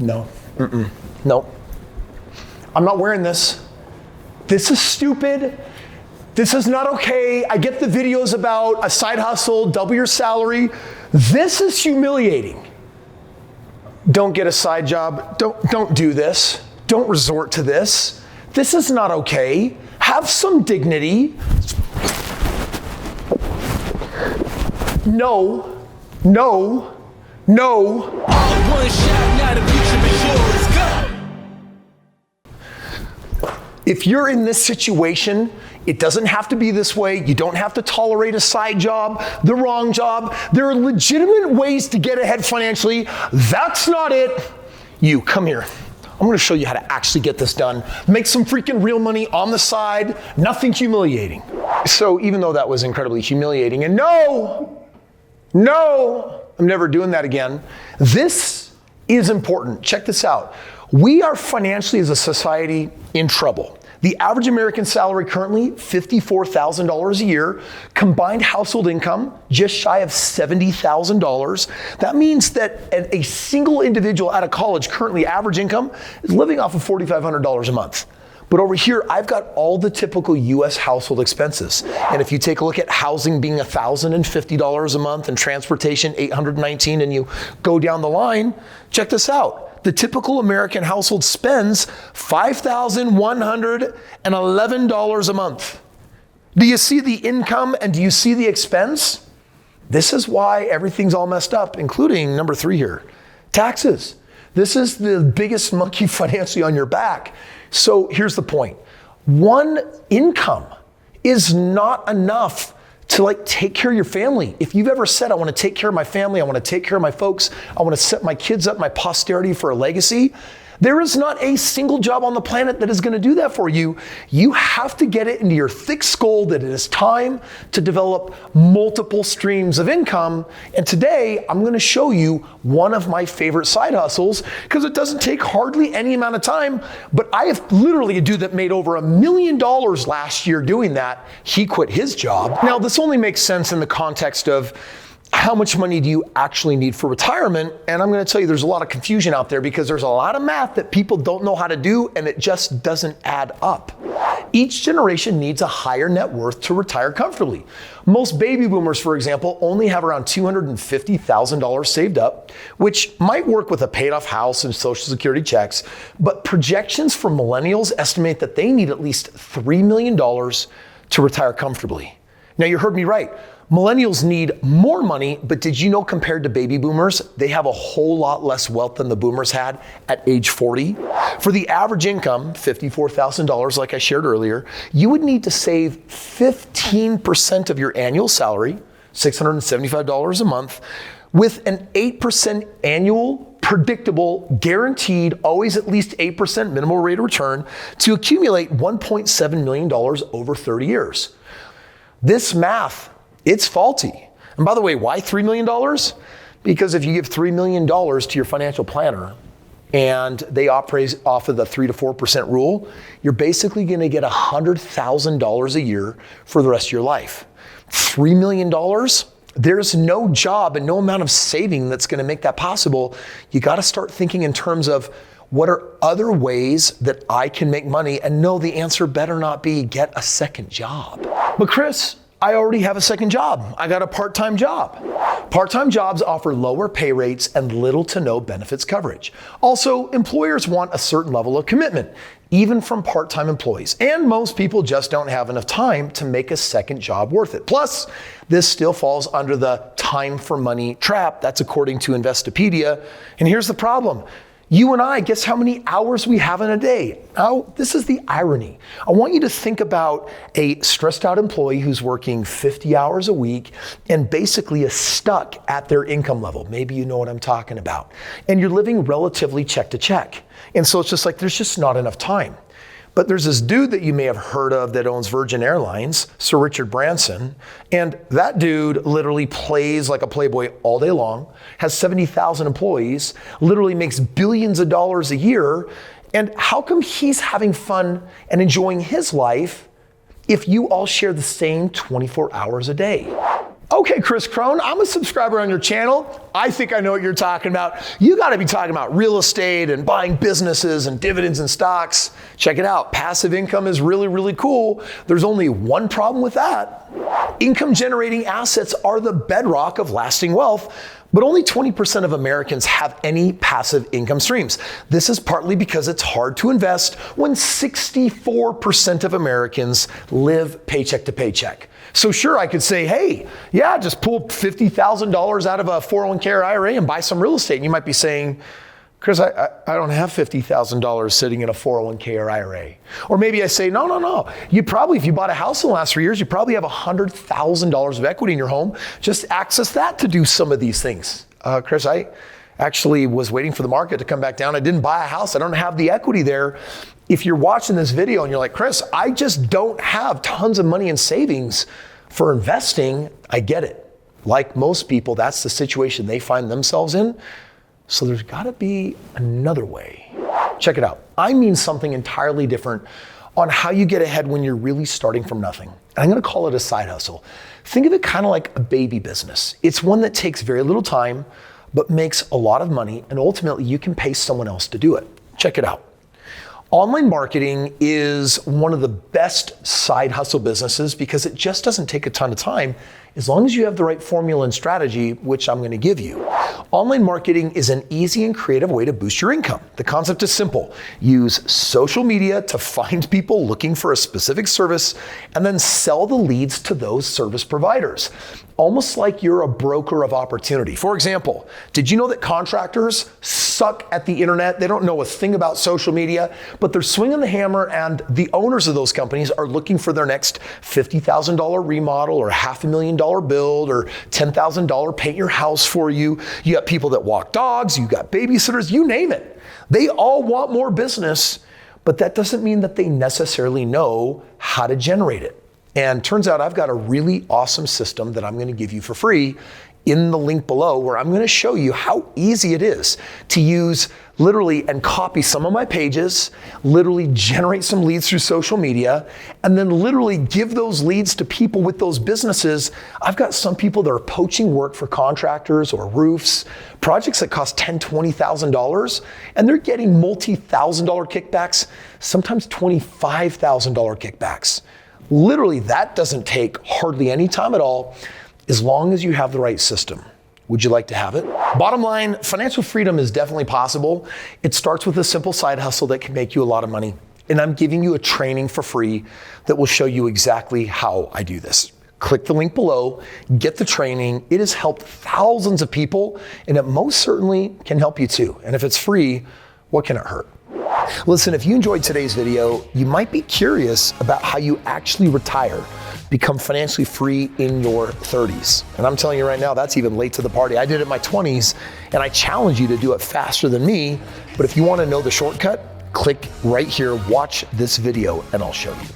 No. No. I'm not wearing this. This is stupid. This is not okay. I get the videos about a side hustle, double your salary. This is humiliating. Don't get a side job. Don't do this. Don't resort to this. This is not okay. Have some dignity. No. No. No. One shot, now the future is yours. Go. If you're in this situation, it doesn't have to be this way. You don't have to tolerate a side job, the wrong job. There are legitimate ways to get ahead financially. That's not it. You, come here. I'm gonna show you how to actually get this done. Make some freaking real money on the side, nothing humiliating. So even though that was incredibly humiliating, and no, I'm never doing that again. This is important. Check this out. We are financially as a society in trouble. The average American salary currently, $54,000 a year. Combined household income, just shy of $70,000. That means that a single individual out of college, currently average income, is living off of $4,500 a month. But over here, I've got all the typical US household expenses. And if you take a look at housing being $1,050 a month and transportation $819, and you go down the line, check this out. The typical American household spends $5,111 a month. Do you see the income and do you see the expense? This is why everything's all messed up, including number 3 here, taxes. This is the biggest monkey financially on your back. So here's the point. One income is not enough to take care of your family. If you've ever said, I want to take care of my family, I want to take care of my folks, I want to set my kids up, my posterity for a legacy, there is not a single job on the planet that is going to do that for you. You have to get it into your thick skull that it is time to develop multiple streams of income. And today, I'm going to show you one of my favorite side hustles because it doesn't take hardly any amount of time. But I have literally a dude that made over $1 million last year doing that. He quit his job. Now, this only makes sense in the context of how much money do you actually need for retirement? And I'm going to tell you there's a lot of confusion out there because there's a lot of math that people don't know how to do and it just doesn't add up. Each generation needs a higher net worth to retire comfortably. Most baby boomers, for example, only have around $250,000 saved up, which might work with a paid off house and Social Security checks, but projections for millennials estimate that they need at least $3 million to retire comfortably. Now you heard me right. Millennials need more money, but did you know compared to baby boomers, they have a whole lot less wealth than the boomers had at age 40? For the average income, $54,000 like I shared earlier, you would need to save 15% of your annual salary, $675 a month, with an 8% annual, predictable, guaranteed, always at least 8% minimal rate of return to accumulate $1.7 million over 30 years. This math, it's faulty. And by the way, why $3 million? Because if you give $3 million to your financial planner and they operate off of the 3 to 4% rule, you're basically gonna get $100,000 a year for the rest of your life. $3 million, there's no job and no amount of saving that's gonna make that possible. You gotta start thinking in terms of what are other ways that I can make money? And no, the answer better not be get a second job. But Kris, I already have a second job. I got a part-time job. Part-time jobs offer lower pay rates and little to no benefits coverage. Also, employers want a certain level of commitment, even from part-time employees. And most people just don't have enough time to make a second job worth it. Plus, this still falls under the time for money trap. That's according to Investopedia. And here's the problem. You and I, guess how many hours we have in a day? Now, this is the irony. I want you to think about a stressed out employee who's working 50 hours a week and basically is stuck at their income level. Maybe you know what I'm talking about. And you're living relatively check to check. And so it's just like, there's just not enough time. But there's this dude that you may have heard of that owns Virgin Airlines, Sir Richard Branson, and that dude literally plays like a playboy all day long, has 70,000 employees, literally makes billions of dollars a year, and how come he's having fun and enjoying his life if you all share the same 24 hours a day? Okay, Kris Krohn, I'm a subscriber on your channel. I think I know what you're talking about. You got to be talking about real estate and buying businesses and dividends and stocks. Check it out. Passive income is really, really cool. There's only one problem with that. Income generating assets are the bedrock of lasting wealth, but only 20% of Americans have any passive income streams. This is partly because it's hard to invest when 64% of Americans live paycheck to paycheck. So sure, I could say, hey, yeah, just pull $50,000 out of a 401k or IRA and buy some real estate. And you might be saying, Kris, I don't have $50,000 sitting in a 401k or IRA. Or maybe I say, no. You probably, if you bought a house in the last 3 years, you probably have $100,000 of equity in your home. Just access that to do some of these things. Kris, I actually was waiting for the market to come back down. I didn't buy a house. I don't have the equity there. If you're watching this video and you're like, Kris, I just don't have tons of money in savings for investing, I get it. Like most people, that's the situation they find themselves in. So there's gotta be another way. Check it out. I mean something entirely different on how you get ahead when you're really starting from nothing. And I'm gonna call it a side hustle. Think of it kind of like a baby business. It's one that takes very little time, but makes a lot of money, and ultimately you can pay someone else to do it. Check it out. Online marketing is one of the best side hustle businesses because it just doesn't take a ton of time as long as you have the right formula and strategy, which I'm going to give you. Online marketing is an easy and creative way to boost your income. The concept is simple. Use social media to find people looking for a specific service and then sell the leads to those service providers. Almost like you're a broker of opportunity. For example, did you know that contractors suck at the internet? They don't know a thing about social media, but they're swinging the hammer, and the owners of those companies are looking for their next $50,000 remodel or $500,000 build or $10,000 paint your house for you. You got people that walk dogs, you got babysitters, you name it. They all want more business, but that doesn't mean that they necessarily know how to generate it. And turns out I've got a really awesome system that I'm going to give you for free in the link below, where I'm going to show you how easy it is to use literally and copy some of my pages, literally generate some leads through social media, and then literally give those leads to people with those businesses. I've got some people that are poaching work for contractors or roofs, projects that cost $10,000, $20,000, and they're getting multi-$1,000 kickbacks, sometimes $25,000 kickbacks. Literally, that doesn't take hardly any time at all, as long as you have the right system. Would you like to have it? Bottom line, financial freedom is definitely possible. It starts with a simple side hustle that can make you a lot of money. And I'm giving you a training for free that will show you exactly how I do this. Click the link below, get the training. It has helped thousands of people, and it most certainly can help you too. And if it's free, what can it hurt? Listen, if you enjoyed today's video, you might be curious about how you actually retire, become financially free in your 30s. And I'm telling you right now, that's even late to the party. I did it in my 20s, and I challenge you to do it faster than me. But if you want to know the shortcut, click right here, watch this video, and I'll show you.